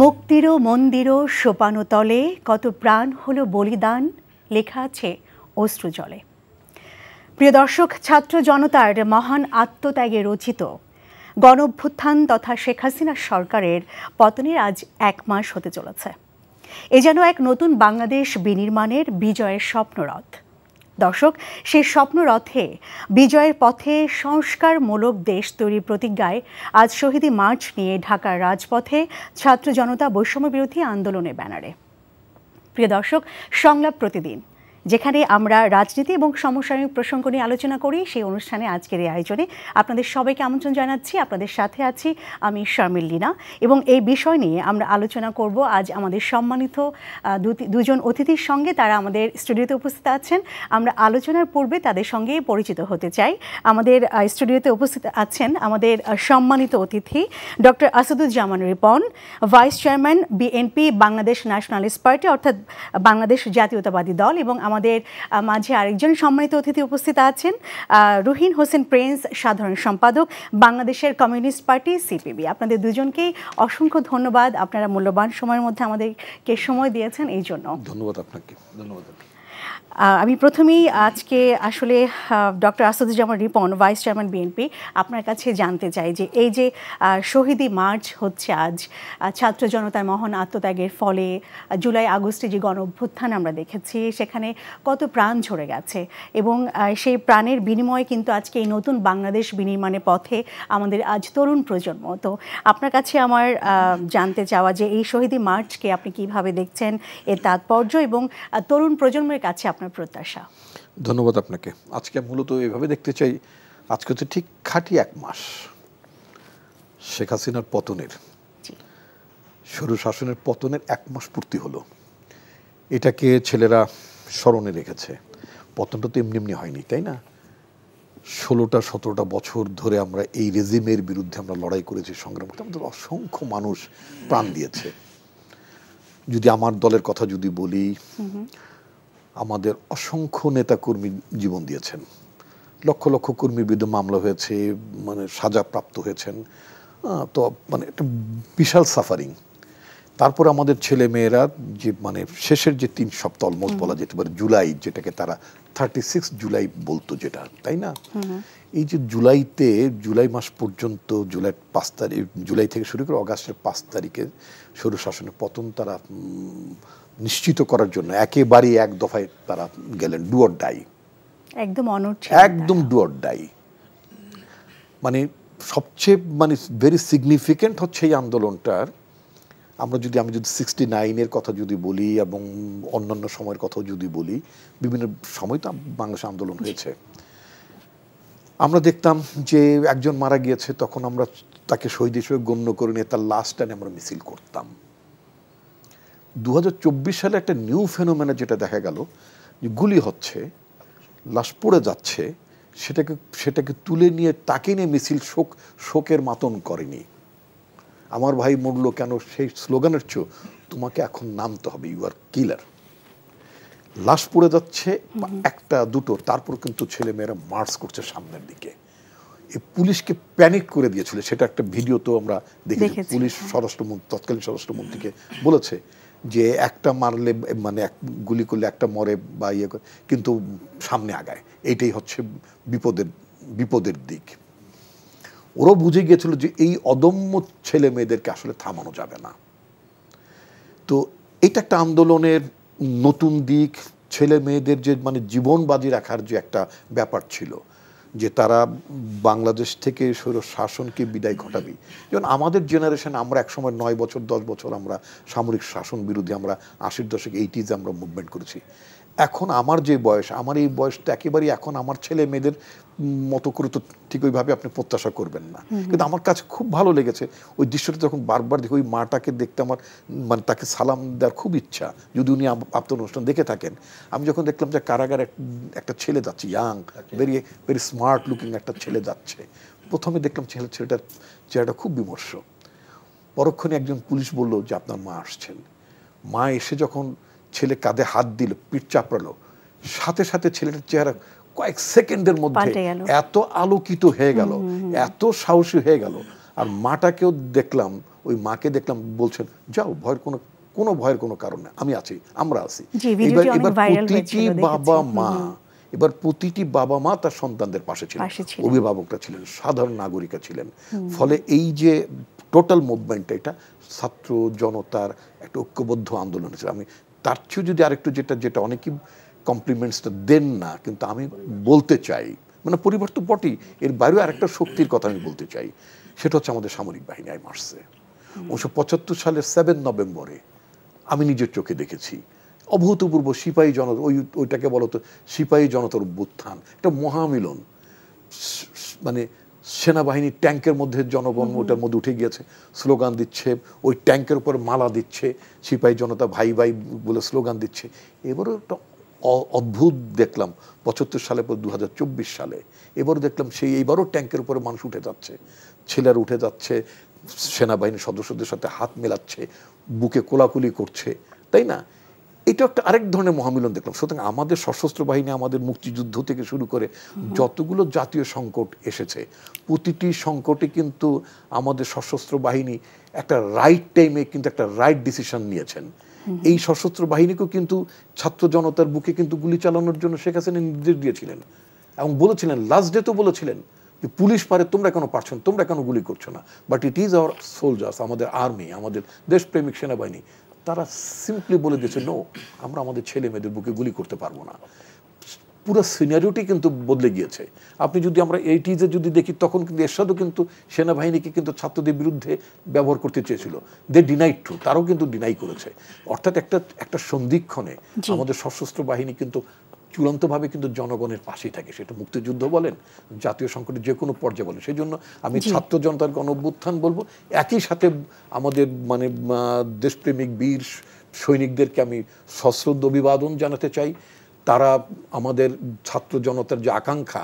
মুক্তিরও মন্দিরও সোপানতলে কত প্রাণ হলো বলিদান, লেখা আছে অশ্রু জলে। প্রিয় দর্শক, ছাত্র জনতার মহান আত্মত্যাগে রচিত গণঅভ্যুত্থান তথা শেখ হাসিনা সরকারের পতনের আজ 1 মাস হতে চলেছে। এ যেন এক নতুন বাংলাদেশ বিনির্মাণের বিজয়ের স্বপ্নরথ। দর্শক, সেই স্বপ্নরথে বিজয়ের পথে সংস্কারমূলক দেশ তৈরির প্রতিজ্ঞায় আজ শহীদি মার্চ নিয়ে ঢাকার রাজপথে ছাত্র জনতা বৈষম্য বিরোধী আন্দোলনের ব্যানারে। প্রিয় দর্শক, সংলাপ প্রতিদিন, যেখানে আমরা রাজনীতি এবং সমসাময়িক প্রসঙ্গ নিয়ে আলোচনা করি, সেই অনুষ্ঠানে আজকের এই আয়োজনে আপনাদের সবাইকে আমন্ত্রণ জানাচ্ছি। আপনাদের সাথে আছি আমি শারমিন লীনা, এবং এই বিষয় নিয়ে আমরা আলোচনা করব আজ আমাদের সম্মানিত দুজন অতিথির সঙ্গে। তারা আমাদের স্টুডিওতে উপস্থিত আছেন। আমরা আলোচনার পূর্বে তাদের সঙ্গে পরিচিত হতে চাই। আমাদের স্টুডিওতে উপস্থিত আছেন আমাদের সম্মানিত অতিথি doctor Asaduzzaman Ripon, vice chairman BNP Bangladesh nationalist party অর্থাৎ বাংলাদেশ জাতীয়তাবাদী দল, এবং আমাদের মাঝে আরেকজন সম্মানিত অতিথি উপস্থিত আছেন রুহিন হোসেন প্রিন্স, সাধারণ সম্পাদক বাংলাদেশের কমিউনিস্ট পার্টি সিপিবি। আপনাদের দুজনকেই অসংখ্য ধন্যবাদ, আপনারা মূল্যবান সময়ের মধ্যে আমাদেরকে সময় দিয়েছেন এই জন্য। ধন্যবাদ আপনাকে। ধন্যবাদ। আমি প্রথমেই আজকে আসলে doctor Asaduzzaman Ripon, vice chairman BNP, আপনার কাছে জানতে চাই যে এই যে শহীদি মার্চ হচ্ছে আজ, ছাত্র জনতার মহান আত্মত্যাগের ফলে জুলাই আগস্টে যে গণ অভ্যুত্থান আমরা দেখেছি, সেখানে কত প্রাণ ঝরে গেছে, এবং সেই প্রাণের বিনিময়ে কিন্তু আজকে এই নতুন বাংলাদেশ বিনির্মাণের পথে আমাদের আজ তরুণ প্রজন্ম। তো আপনার কাছে আমার জানতে চাওয়া যে এই শহীদি মার্চকে আপনি কিভাবে দেখছেন, এর তাৎপর্য এবং তরুণ প্রজন্মের কাছে আপনার প্রত্যাশা। ধন্যবাদ আপনাকে। আজকে মূলত এভাবে দেখতে চাই, আজকে তো ঠিক খাঁটি 1 মাস শেখ হাসিনার পতনের, স্বৈর শাসনের পতনের 1 মাস পূর্তি হলো। এটাকে ছেলেরা স্মরণে রেখেছে। পতনটা তো এমনি এমনি হয়নি, তাই না? 16-17টা বছর ধরে আমরা এই রেজিমের বিরুদ্ধে আমরা লড়াই করেছি, সংগ্রাম করতে আমাদের অসংখ্য মানুষ প্রাণ দিয়েছে। যদি আমার দলের কথা যদি বলি, আমাদের অসংখ্য নেতাকর্মী জীবন দিয়েছেন, লক্ষ লক্ষ কর্মীর বিরুদ্ধে মামলা হয়েছে, মানে সাজাপ্রাপ্ত হয়েছেন। তো মানে একটা বিশাল সাফারিং। তারপরে আমাদের ছেলে মেয়েরা যে মানে শেষের যে 3 সপ্তাহ অলমোস্ট বলা যেতে পারে, জুলাই, যেটাকে তারা 36 জুলাই বলতো, যেটা, তাই না? এই যে জুলাই মাস পর্যন্ত, জুলাই 5 তারিখ, জুলাই থেকে শুরু করে অগাস্টের 5 তারিখে স্বৈর শাসনের পতন তারা নিশ্চিত করার জন্য একেবারেই এক দফায় তারা গেলেন, ডু অর ডাই, একদম ডু অর ডাই। মানে সবচেয়ে মানে ভেরি সিগনিফিকেন্ট হচ্ছে এই আন্দোলনটার। আমি যদি 69-এর কথা যদি বলি এবং অন্যান্য সময়ের কথাও যদি বলি, বিভিন্ন সময় তো বাংলাদেশ আন্দোলন হয়েছে। আমরা দেখতাম যে একজন মারা গিয়েছে, তখন আমরা তাকে শহীদ হিসেবে গণ্য করে নিয়ে তার লাস্ট টাইমে আমরা মিছিল করতাম। 2024 সালে একটা নিউ ফেনোমেনা যেটা দেখা গেল, যে গুলি হচ্ছে, লাশ পড়ে যাচ্ছে, সেটাকে তুলে নিয়ে তাকে নিয়ে মিছিল শোকের মাতন করেনি। আমার ভাই মরলো কেন, সেই স্লোগানের চেয়েও তোমাকে এখন নামতে হবে, ইউ আর কিলার। লাশ পড়ে যাচ্ছে, একটা দুটো, তারপর কিন্তু ছেলে মেয়েরা মার্চ করছে সামনের দিকে। এই পুলিশকে প্যানিক করে দিয়েছিল, সেটা একটা ভিডিও তো আমরা দেখেছি। পুলিশ তৎকালীন স্বরাষ্ট্রমন্ত্রীকে বলেছে যে একটা মারলে, মানে গুলি করলে একটা মরে বা ইয়ে করে, কিন্তু সামনে আগায়, এইটাই হচ্ছে বিপদের দিক। ওরাও বুঝে গিয়েছিল যে এই অদম্য ছেলে মেয়েদেরকে আসলে থামানো যাবে না। তো এটা একটা আন্দোলনের নতুন দিক। ছেলে মেয়েদের যে মানে জীবন বাজি রাখার যে একটা ব্যাপার ছিল, যে তারা বাংলাদেশ থেকে স্বৈর শাসনকে বিদায় ঘটাবি। যেমন আমাদের জেনারেশন, আমরা একসময় 9 বছর 10 বছর আমরা সামরিক শাসন বিরোধী, আমরা 80-র দশক 80s আমরা মুভমেন্ট করেছি। এখন আমার যে বয়স, আমার এই বয়সটা একেবারেই এখন আমার ছেলে মেয়েদের মতো করে তো ঠিক ওইভাবে আপনি প্রত্যাশা করবেন না। কিন্তু আমার কাছে খুব ভালো লেগেছে ওই দৃশ্যটা, যখন বারবার দেখি ওই মাটাকে দেখতে আমার মানে তাকে সালাম দেওয়ার খুব ইচ্ছা, যদি উনি আপনার অনুষ্ঠান দেখে থাকেন। আমি যখন দেখলাম যে কারাগারে একটা ছেলে যাচ্ছে, young, very very smart looking একটা ছেলে যাচ্ছে, প্রথমে দেখলাম ছেলেটার চেহারাটা খুব বিমর্ষ। পরক্ষণে একজন পুলিশ বলল যে আপনার মা আসছেন। মা এসে যখন ছেলে কাঁধে হাত দিল, পিঠ চাপড়ালো, সাথে সাথে ছেলেটার চেহারা কয়েক সেকেন্ডের মধ্যে এত আলোকিত হয়ে গেল, এত সাহসী হয়ে গেল। আর মাটাকেও দেখলাম ওই মাকে দেখলাম বলছেন যাও, কোনো ভয়ের কোনো কারণ নেই, আমি আছি, আমরা আছি। এবার প্রতিটি বাবা মা তার সন্তানদের পাশে ছিলেন, অভিভাবকরা ছিলেন, সাধারণ নাগরিকরা ছিলেন। ফলে এই যে টোটাল মুভমেন্টটা, এটা ছাত্র জনতার একটা ঐক্যবদ্ধ আন্দোলন ছিল। আমি তার চেয়েও যদি আরেকটু যেটা অনেকেই কমপ্লিমেন্টসটা দেন না, কিন্তু আমি বলতে চাই, মানে পরিবর্তন বটেই, এর বাইরেও আরেকটা শক্তির কথা আমি বলতে চাই, সেটা হচ্ছে আমাদের সামরিক বাহিনী আই মার্চে 1975 সালের 7 নভেম্বরে আমি নিজের চোখে দেখেছি অভূতপূর্ব সিপাহী জনতা, ওইটাকে বলতো সিপাহী জনতার অভ্যুত্থান, একটা মহামিলন। মানে সেনাবাহিনীর ট্যাঙ্কের মধ্যে জনগণ ওটার মধ্যে উঠে গিয়েছে, স্লোগান দিচ্ছে, ওই ট্যাঙ্কের উপর মালা দিচ্ছে, সিপাহী জনতা ভাই ভাই বলে স্লোগান দিচ্ছে। এবারও একটা অদ্ভুত দেখলাম 75 সালে পর 2024 সালে এবারও দেখলাম এইবারও ট্যাঙ্কের উপরে মানুষ উঠে যাচ্ছে, ছেলেরা উঠে যাচ্ছে, সেনাবাহিনীর সদস্যদের সাথে হাত মেলাচ্ছে, বুকে কোলাকুলি করছে, তাই না? এটা একটা আরেক ধরনের মহামিলন দেখলাম। সুতরাং আমাদের সশস্ত্র বাহিনী, আমাদের মুক্তিযুদ্ধ থেকে শুরু করে যতগুলো জাতীয় সংকট এসেছে, প্রতিটি সংকটে কিন্তু আমাদের সশস্ত্র বাহিনী একটা রাইট টাইমে কিন্তু একটা রাইট ডিসিশন নিয়েছেন। এই সশস্ত্র বাহিনীকেও কিন্তু ছাত্র জনতার বুকে কিন্তু গুলি চালানোর জন্য শেখ হাসিনা নির্দেশ দিয়েছিলেন এবং বলেছিলেন, লাস্ট ডে তো বলেছিলেন যে পুলিশ পারে, তোমরা কেন পারছো না, তোমরা কেন গুলি করছো না? But it is our soldiers, আমাদের আর্মি, আমাদের দেশপ্রেমিক সেনাবাহিনী, তারা সিম্পলি বলে দিয়েছে নো, আমরা আমাদের ছেলে মেয়েদের বুকে গুলি করতে পারবো না। পুরো সিনারিওটি কিন্তু বদলে গিয়েছে। আপনি যদি আমরা 80s যদি দেখি, তখন কিন্তু এরশাদও কিন্তু সেনাবাহিনীকে কিন্তু ছাত্রদের বিরুদ্ধে ব্যবহার করতে চেয়েছিল, দে ডিনাইড টু, তারাও কিন্তু ডিনাই করেছে। অর্থাৎ একটা সন্ধিক্ষণে আমাদের সশস্ত্র বাহিনী কিন্তু চূড়ান্তভাবে কিন্তু জনগণের পাশেই থাকে, সেটা মুক্তিযুদ্ধ বলেন, জাতীয় সংকটের যে কোনো পর্যায়ে বলেন। সেই জন্য আমি ছাত্র জনতার গণ অভ্যুত্থান বলবো, একই সাথে আমাদের মানে দেশপ্রেমিক বীর সৈনিকদেরকে আমি সশ্রদ্ধ অভিবাদন জানাতে চাই। তারা আমাদের ছাত্র জনতার যে আকাঙ্ক্ষা,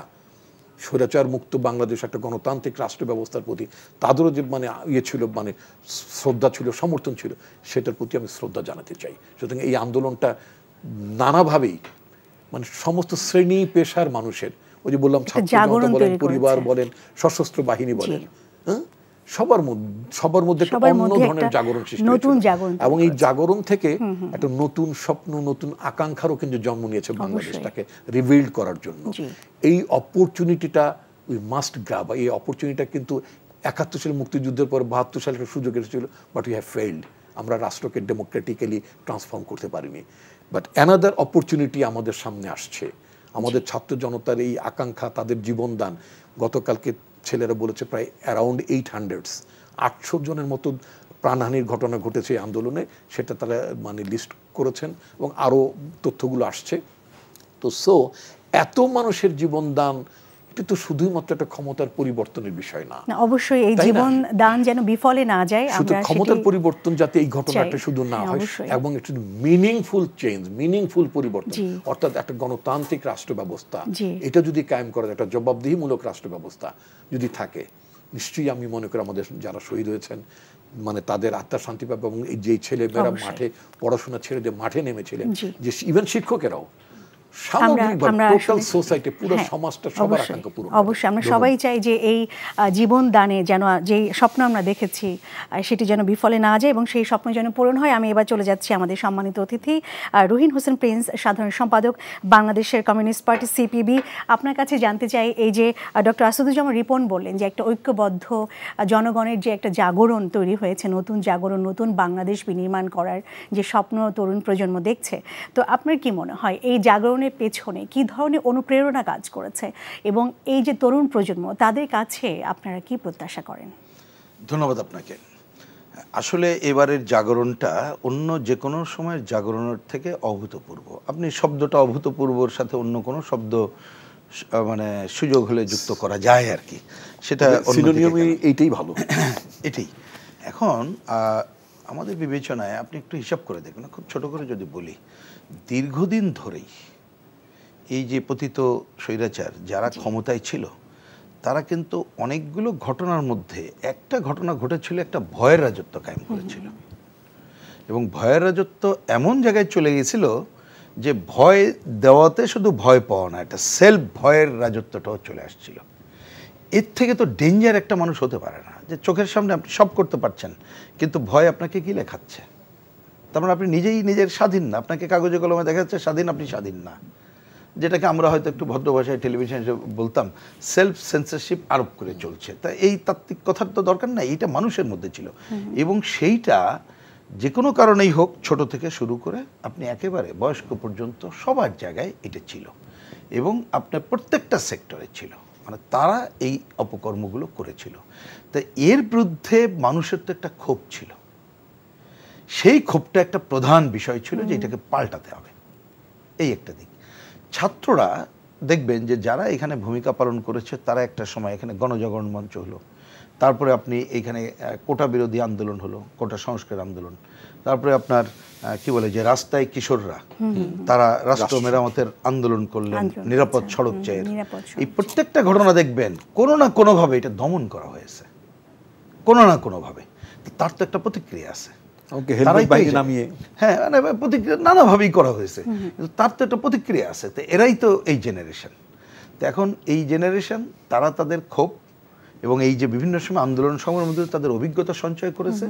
স্বৈরাচার মুক্ত বাংলাদেশ, একটা গণতান্ত্রিক রাষ্ট্র ব্যবস্থার প্রতি তাদেরও যে মানে ছিল, মানে শ্রদ্ধা ছিল, সমর্থন ছিল, সেটার প্রতি আমি শ্রদ্ধা জানাতে চাই। সুতরাং এই আন্দোলনটা নানাভাবেই মানে সমস্ত শ্রেণী পেশার মানুষের, ওই যে বললাম ছাত্র জনতা বলেন, পরিবার বলেন, সশস্ত্র বাহিনী বলেন, হ্যাঁ, সবার মধ্যে একটা অন্য ধরনের জাগরণ সৃষ্টি হয়েছে। এবং এই জাগরণ থেকে একটা নতুন স্বপ্ন, নতুন আকাঙ্ক্ষারও কিন্তু জন্ম নিয়েছে বাংলাদেশটাকে রিবিল্ড করার জন্য। এই অপরচুনিটিটা উই মাস্ট গ্রাব। এই অপরচুনিটিটা কিন্তু 71 সালে মুক্তিযুদ্ধের পর 72 সালে একটা সুযোগ এসেছিল, বাট উই হ্যাভ ফেইলড। আমরা রাষ্ট্রকে ডেমোক্রেটিক্যালি ট্রান্সফর্ম করতে পারিনি। বাট অ্যানাদার অপরচুনিটি আমাদের সামনে আসছে। আমাদের ছাত্র জনতার এই আকাঙ্ক্ষা, তাদের জীবনদান, গতকালকে ছেলেরা বলেছে প্রায় অ্যারাউন্ড 800 জনের মতো প্রাণহানির ঘটনা ঘটেছে এই আন্দোলনে, সেটা তারা মানে লিস্ট করেছেন এবং আরও তথ্যগুলো আসছে। তো এত মানুষের জীবনদান, এটা তো শুধুমাত্র একটা ক্ষমতার পরিবর্তনের বিষয় না। অবশ্যই এই জীবন দান যেন বিফলে না যায়, শুধু ক্ষমতার পরিবর্তন যাতে এই ঘটনাটা শুধু না হয়, এবং একটু মিনিংফুল চেঞ্জ, মিনিংফুল পরিবর্তন, অর্থাৎ একটা গণতান্ত্রিক রাষ্ট্র ব্যবস্থা, এটা যদি কায়েম করা যায়, একটা জবাবদিহিমূলক রাষ্ট্র ব্যবস্থা যদি থাকে, নিশ্চয়ই আমি মনে করি আমাদের যারা শহীদ হয়েছেন মানে তাদের আত্মার শান্তি পাবে। এবং এই যে ছেলেমেয়েরা মাঠে পড়াশোনা ছেড়ে যে মাঠে নেমেছিলেন, যে ইভেন শিক্ষকেরাও, অবশ্যই আমরা সবাই চাই যে এই জীবন দানে যেন যে স্বপ্ন আমরা দেখেছি সেটি যেন বিফলে না যায় এবং সেই স্বপ্ন যেন পূরণ হয়। আমি এবার চলে যাচ্ছি আমাদের সম্মানিত অতিথি রুহিন হোসেন প্রিন্স, সাধারণ সম্পাদক বাংলাদেশের কমিউনিস্ট পার্টি সিপিবি। আপনার কাছে জানতে চাই, এই যে ডক্টর আসাদুজ্জামান রিপন বললেন যে একটা ঐক্যবদ্ধ জনগণের যে একটা জাগরণ তৈরি হয়েছে, নতুন জাগরণ, নতুন বাংলাদেশ বিনির্মাণ করার যে স্বপ্ন তরুণ প্রজন্ম দেখছে, তো আপনার কি মনে হয় এই জাগরণের পেছনে কি ধরনের অনুপ্রেরণা কাজ করেছে এবং এই যে তরুণ প্রজন্ম, তাদের কাছে আপনারা কি প্রত্যাশা করেন? ধন্যবাদ আপনাকে। আসলে এবারের জাগরণটা অন্য যে কোনো সময়ের জাগরণের থেকে অভূতপূর্ব। আপনি শব্দটা অভূতপূর্বর সাথে অন্য কোনো শব্দ মানে সুযোগ হলে যুক্ত করা যায় আর কি, সেটা এইটাই ভালো। এটাই এখন আমাদের বিবেচনায় আপনি একটু হিসাব করে দেখুন, খুব ছোট করে যদি বলি, দীর্ঘদিন ধরেই এই যে পতিত স্বৈরাচার যারা ক্ষমতায় ছিল, তারা কিন্তু অনেকগুলো ঘটনার মধ্যে একটা ঘটনা ঘটেছিল, একটা ভয়ের রাজত্ব কায়েম করেছিল। এবং ভয়ের রাজত্ব এমন জায়গায় চলে গেছিল যে ভয় দেওয়াতে শুধু ভয় পাওয়া না, একটা সেলফ ভয়ের রাজত্বটাও চলে আসছিল। এর থেকে তো ডেঞ্জার একটা মানুষ হতে পারে না, যে চোখের সামনে আপনি সব করতে পারছেন, কিন্তু ভয় আপনাকে গিলে খাচ্ছে। তার মানে আপনি নিজেই নিজের স্বাধীন না, আপনাকে কাগজে কলমে দেখা যাচ্ছে স্বাধীন, আপনি স্বাধীন না। যেটাকে আমরা হয়তো একটু ভদ্র ভাষায় টেলিভিশন বলতাম সেলফ সেন্সরশিপ আরোপ করে চলছে। তা এই তাত্ত্বিক কথার তো দরকার নাই, এইটা মানুষের মধ্যে ছিল। এবং সেইটা যে কোনো কারণেই হোক, ছোট থেকে শুরু করে আপনি একেবারে বয়স্ক পর্যন্ত সবার জায়গায় এটা ছিল, এবং আপনার প্রত্যেকটা সেক্টরে ছিল। মানে তারা এই অপকর্মগুলো করেছিল। তা এর বিরুদ্ধে মানুষের তো একটা ক্ষোভ ছিল, সেই ক্ষোভটা একটা প্রধান বিষয় ছিল যে এটাকে পাল্টাতে হবে। এই একটা দিক। ছাত্ররা দেখবেন যে যারা এখানে ভূমিকা পালন করেছে তারা একটা সময় এখানে গণজাগরণ মঞ্চ হলো, তারপরে আপনি এইখানে কোটা বিরোধী আন্দোলন হলো, কোটা সংস্কার আন্দোলন, তারপরে আপনার কি বলে যে রাস্তায় কিশোররা তারা রাষ্ট্র মেরামতের আন্দোলন করলেন, নিরাপদ সড়ক চাই। এই প্রত্যেকটা ঘটনা দেখবেন কোনো না কোনোভাবে এটা দমন করা হয়েছে, কোনো না কোনোভাবে। তার তো একটা প্রতিক্রিয়া আছে, হ্যাঁ, মানে প্রতিক্রিয়া নানাভাবেই করা হয়েছে, কিন্তু তার তো একটা প্রতিক্রিয়া আছে। তো এরাই তো এই জেনারেশন। তো এখন এই জেনারেশন তারা তাদের ক্ষোভ এবং এই যে বিভিন্ন সময় আন্দোলন সময়ের মধ্যে তাদের অভিজ্ঞতা সঞ্চয় করেছে,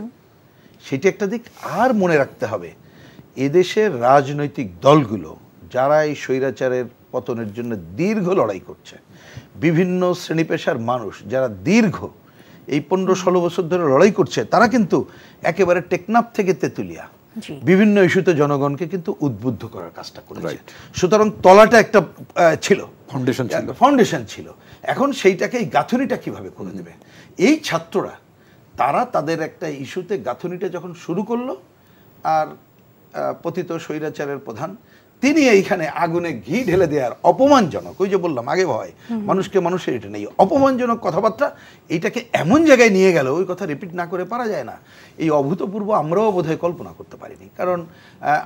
সেটি একটা দিক। আর মনে রাখতে হবে এদেশের রাজনৈতিক দলগুলো যারা এই স্বৈরাচারের পতনের জন্য দীর্ঘ লড়াই করছে, বিভিন্ন শ্রেণী পেশার মানুষ যারা দীর্ঘ এই 15-16 বছর ধরে লড়াই করছে, তারা কিন্তু একেবারে টেকনাফ থেকে তেঁতুলিয়া বিভিন্ন ইস্যুতে জনগণকে কিন্তু উদ্বুদ্ধ করার কাজটা করেছে। সুতরাং তলাটা একটা ছিল, ফাউন্ডেশন ছিল। এখন সেইটাকে এই গাঁথনিটা কিভাবে করে দেবে এই ছাত্ররা, তারা তাদের একটা ইস্যুতে গাঁথনিটা যখন শুরু করলো, আর পতিত স্বৈরাচারের প্রধান তিনি এইখানে আগুনে ঘি ঢেলে দেওয়ার অপমানজনক, ওই যে বললাম আগে ভয় মানুষকে মানুষের এটা নেই, অপমানজনক কথাবার্তা এইটাকে এমন জায়গায় নিয়ে গেল, ওই কথা রিপিট না করে পারা যায় না। এই অভূতপূর্ব আমরাও বোধহয় কল্পনা করতে পারিনি। কারণ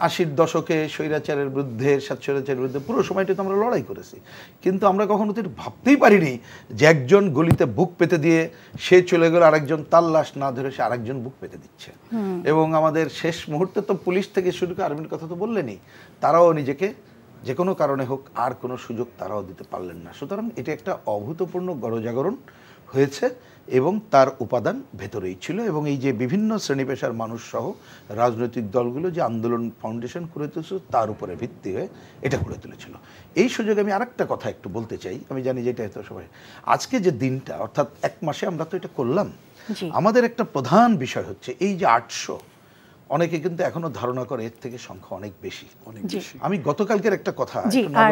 80-র দশকে স্বৈরাচারের বিরুদ্ধে, স্বৈরাচারের বিরুদ্ধে পুরো সময়টা তো আমরা লড়াই করেছি, কিন্তু আমরা কখনো তো ভাবতেই পারিনি যে একজন গলিতে বুক পেতে দিয়ে সে চলে গেল, আরেকজন তার লাশ না ধরে সে আরেকজন বুক পেতে দিচ্ছে। এবং আমাদের শেষ মুহূর্তে তো পুলিশ থেকে শুরু করে আর্মির কথা তো বললেনই, তারাও নিজেকে যে কোনো কারণে হোক আর কোনো সুযোগ তারাও দিতে পারলেন না। সুতরাং এটা একটা অভূতপূর্ণ গণজাগরণ হয়েছে এবং তার উপাদান ভেতরেই ছিল। এবং এই যে বিভিন্ন শ্রেণী পেশার মানুষ সহ রাজনৈতিক দলগুলো যে আন্দোলন ফাউন্ডেশন করে তুলেছিল, তার উপরে ভিত্তি হয়ে এটা করে তুলেছিল। এই সুযোগে আমি আরেকটা কথা একটু বলতে চাই। আমি জানি যে এটা এত সবাই আজকে যে দিনটা, অর্থাৎ 1 মাসে আমরা তো এটা করলাম, আমাদের একটা প্রধান বিষয় হচ্ছে এই যে 800, অনেকে কিন্তু এখনো ধারণা করে এর থেকে সংখ্যা অনেক বেশি। আমি গতকালকের একটা কথা,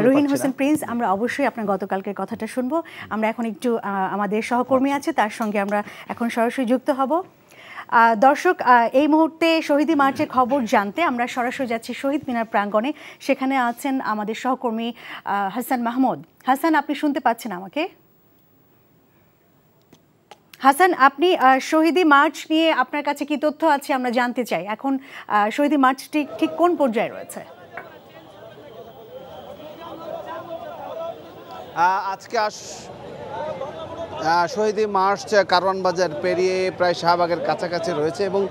রহিন হোসেন প্রিন্স, আমরা অবশ্যই আপনার গতকালকের কথাটা শুনবো। আমরা এখন একটু আমাদের সহকর্মী আছে, তার সঙ্গে আমরা এখন সরাসরি যুক্ত হব। দর্শক, এই মুহূর্তে শহীদি মার্চের খবর জানতে আমরা সরাসরি যাচ্ছি শহীদ মিনার প্রাঙ্গণে। সেখানে আছেন আমাদের সহকর্মী হাসান মাহমুদ। হাসান, আপনি শুনতে পাচ্ছেন আমাকে? হাসান, আপনি শহীদি মার্চ নিয়ে আপনার কাছে কি তথ্য আছে আমরা জানতে চাই। এখন শহীদি মার্চটি ঠিক কোন পর্যায়ে রয়েছে? আজকে শহীদি মার্চ কারওয়ান বাজার পেরিয়ে প্রায় শাহবাগের কাছাকাছি রয়েছে এবং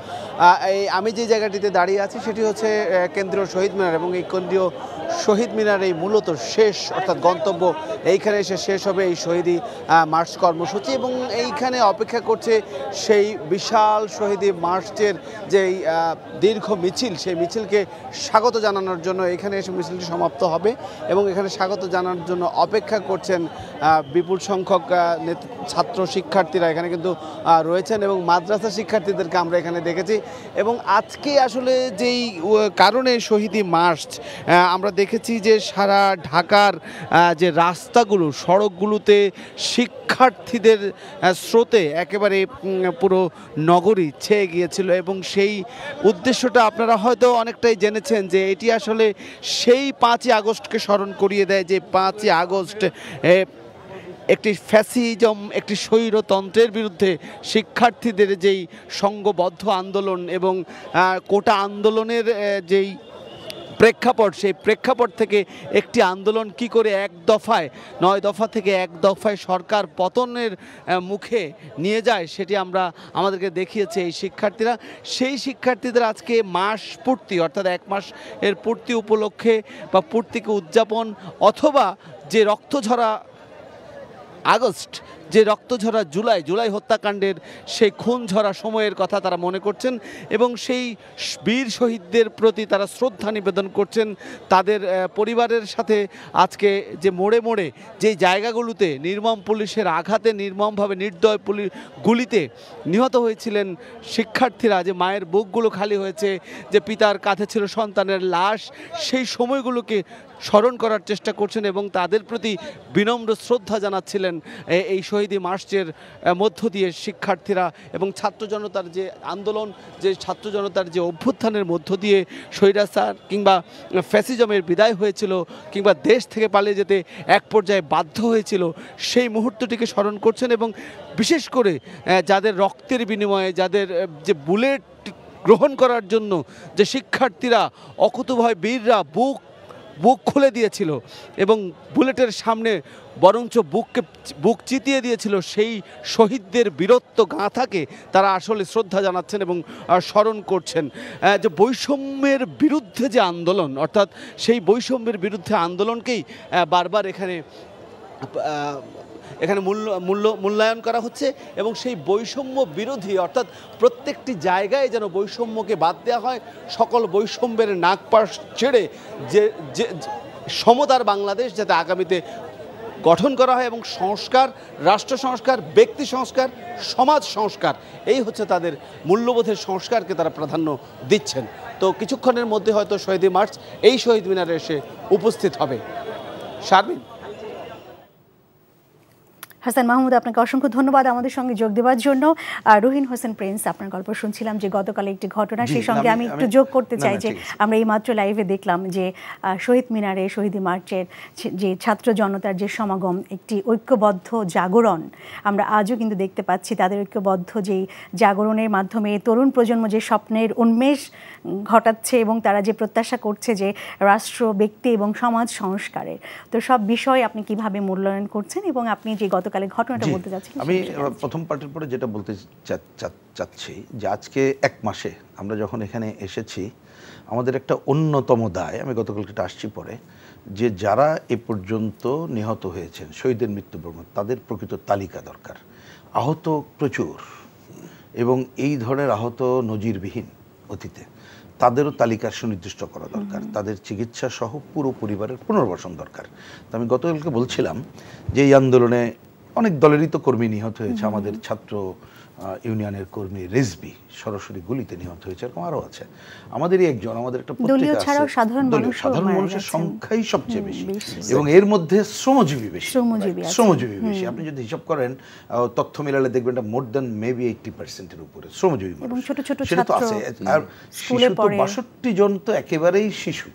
আমি যে জায়গাটিতে দাঁড়িয়ে আছি সেটি হচ্ছে কেন্দ্রীয় শহীদ মিনার। এবং এই কেন্দ্রীয় শহীদ মিনার এই মূলত শেষ, অর্থাৎ গন্তব্য, এইখানে এসে শেষ হবে এই শহীদি মার্চ কর্মসূচি। এবং এইখানে অপেক্ষা করছে সেই বিশাল শহীদি মার্চের যেই দীর্ঘ মিছিল, সেই মিছিলকে স্বাগত জানানোর জন্য এখানে এসে মিছিলটি সমাপ্ত হবে। এবং এখানে স্বাগত জানানোর জন্য অপেক্ষা করছেন বিপুল সংখ্যক ছাত্র শিক্ষার্থীরা এখানে কিন্তু রয়েছেন এবং মাদ্রাসা শিক্ষার্থীদেরকে আমরা এখানে দেখেছি। এবং আজকে আসলে যেই কারণে শহীদি মার্চ, আমরা দেখেছি যে সারা ঢাকার যে রাস্তাগুলো, সড়কগুলোতে শিক্ষার্থীদের স্রোতে একেবারে পুরো নগরী ছেয়ে গিয়েছিল। এবং সেই উদ্দেশ্যটা আপনারা হয়তো অনেকটাই জেনেছেন যে এটি আসলে সেই 5ই আগস্টকে স্মরণ করিয়ে দেয়, যে 5ই আগস্ট একটি ফ্যাসিজম, একটি স্বৈরতন্ত্রের বিরুদ্ধে শিক্ষার্থীদের যেই সংঘবদ্ধ আন্দোলন এবং কোটা আন্দোলনের যেই প্রেক্ষাপট, সেই প্রেক্ষাপট থেকে একটি আন্দোলন কি করে 1 দফায় 9 দফা থেকে 1 দফায় সরকার পতনের মুখে নিয়ে যায়, সেটি আমাদেরকে দেখিয়েছে এই শিক্ষার্থীরা। সেই শিক্ষার্থীদের আজকে মাস পূর্তি, অর্থাৎ 1 মাস এর পূর্তি উপলক্ষে বা পূর্তিকে উদযাপন, অথবা যে রক্তঝরা আগস্ট যে রক্তঝরা জুলাই হত্যাকাণ্ডের সেই খুন ঝরা সময়ের কথা তারা মনে করছেন এবং সেই বীর শহীদদের প্রতি তারা শ্রদ্ধা নিবেদন করছেন। তাদের পরিবারের সাথে আজকে যে মোড়ে মোড়ে যে জায়গাগুলোতে নির্মম পুলিশের আঘাতে নির্মমভাবে নির্দয় গুলিতে নিহত হয়েছিলেন শিক্ষার্থীরা, যে মায়ের বুকগুলো খালি হয়েছে, যে পিতার কাঁধে ছিল সন্তানের লাশ, সেই সময়গুলোকে স্মরণ করার চেষ্টা করছেন এবং তাদের প্রতি বিনম্র শ্রদ্ধা জানাচ্ছিলেন এই শহীদি মার্চের মধ্য দিয়ে শিক্ষার্থীরা এবং ছাত্র জনতার যে আন্দোলন, যে ছাত্র জনতার যে অভ্যুত্থানের মধ্য দিয়ে স্বৈরাচার কিংবা ফ্যাসিজমের বিদায় হয়েছিল কিংবা দেশ থেকে পালিয়ে যেতে এক পর্যায়ে বাধ্য হয়েছিল, সেই মুহূর্তটিকে স্মরণ করছেন এবং বিশেষ করে যাদের রক্তের বিনিময়ে, যাদের যে বুলেট গ্রহণ করার জন্য যে শিক্ষার্থীরা অকুতোভয় বীররা বুক খুলে দিয়েছিল এবং বুলেটের সামনে বরঞ্চ বুক চিতিয়ে দিয়েছিল, সেই শহীদদের বীরত্ব গাঁথাকে তারা আসলে শ্রদ্ধা জানাচ্ছেন এবং স্মরণ করছেন। যে বৈষম্যের বিরুদ্ধে যে আন্দোলন, অর্থাৎ সেই বৈষম্যের বিরুদ্ধে আন্দোলনকেই বারবার এখানে মূল্যায়ন করা হচ্ছে এবং সেই বৈষম্য বিরোধী, অর্থাৎ প্রত্যেকটি জায়গায় যেন বৈষম্যকে বাদ দেওয়া হয়, সকল বৈষম্যের নাগপাশ ছেড়ে যে সমতার বাংলাদেশ যাতে আগামীতে গঠন করা হয় এবং সংস্কার, রাষ্ট্র সংস্কার, ব্যক্তি সংস্কার, সমাজ সংস্কার, এই হচ্ছে তাদের মূল্যবোধের সংস্কারকে তারা প্রাধান্য দিচ্ছেন। তো কিছুক্ষণের মধ্যে হয়তো শহীদ মার্চ এই শহীদ মিনারে এসে উপস্থিত হবে। শারমিন। হাসান মাহমুদ, আপনাকে অসংখ্য ধন্যবাদ আমাদের সঙ্গে যোগ দেওয়ার জন্য। রুহিন হোসেন প্রিন্স, আপনার গল্প শুনছিলাম যে গতকাল একটি ঘটনা, সেই সঙ্গে আমি একটু যোগ করতে চাই যে আমরা এই মাত্র লাইভে দেখলাম যে শহীদ মিনারে শহীদি মার্চের যে ছাত্র জনতার যে সমাগম, একটি ঐক্যবদ্ধ জাগরণ আমরা আজও কিন্তু দেখতে পাচ্ছি। তাদের ঐক্যবদ্ধ যেই জাগরণের মাধ্যমে তরুণ প্রজন্ম যে স্বপ্নের উন্মেষ ঘটাচ্ছে এবং তারা যে প্রত্যাশা করছে যে রাষ্ট্র, ব্যক্তি এবং সমাজ সংস্কারের, তো সব বিষয় আপনি কিভাবে মূল্যায়ন করছেন এবং আপনি যে গতকালের ঘটনাটা বলতে যাচ্ছেন? আমি প্রথম পার্টের পরে যেটা বলতে চাচ্ছি যে আজকে এক মাসে আমরা যখন এখানে এসেছি, আমাদের একটা অন্যতম দায়, আমি গতকালকে আসছি পরে, যে যারা এ পর্যন্ত নিহত হয়েছেন, শহীদের মৃত্যুবরণ, তাদের প্রকৃত তালিকা দরকার। আহত প্রচুর এবং এই ধরনের আহত নজিরবিহীন অতীতে, তাদেরও তালিকা সুনির্দিষ্ট করা দরকার। তাদের চিকিৎসা সহ পুরো পরিবারের পুনর্বাসন দরকার। তো আমি গতকালকে বলছিলাম যে এই আন্দোলনে অনেক দলেরই তো কর্মী নিহত হয়েছে। আমাদের ছাত্র ইউনিয়নের কর্মী রেজবি সরাসরি গুলিতে নিহত হয়েছে, এরকম আরও আছে। আমাদেরই একজন, আমাদের একটা পত্রিকা আছে, সাধারণ মানুষের সংখ্যাই সবচেয়ে বেশি এবং এর মধ্যে শ্রমজীবী বেশি। আপনি যদি হিসাব করেন, তথ্য মিলালে দেখবেন এটা মোর দ্যান মেবি 80% উপরে শ্রমজীবী মানুষ। সেটা তো আছে। আর শিশু তো 62 জন তো একেবারেই শিশু।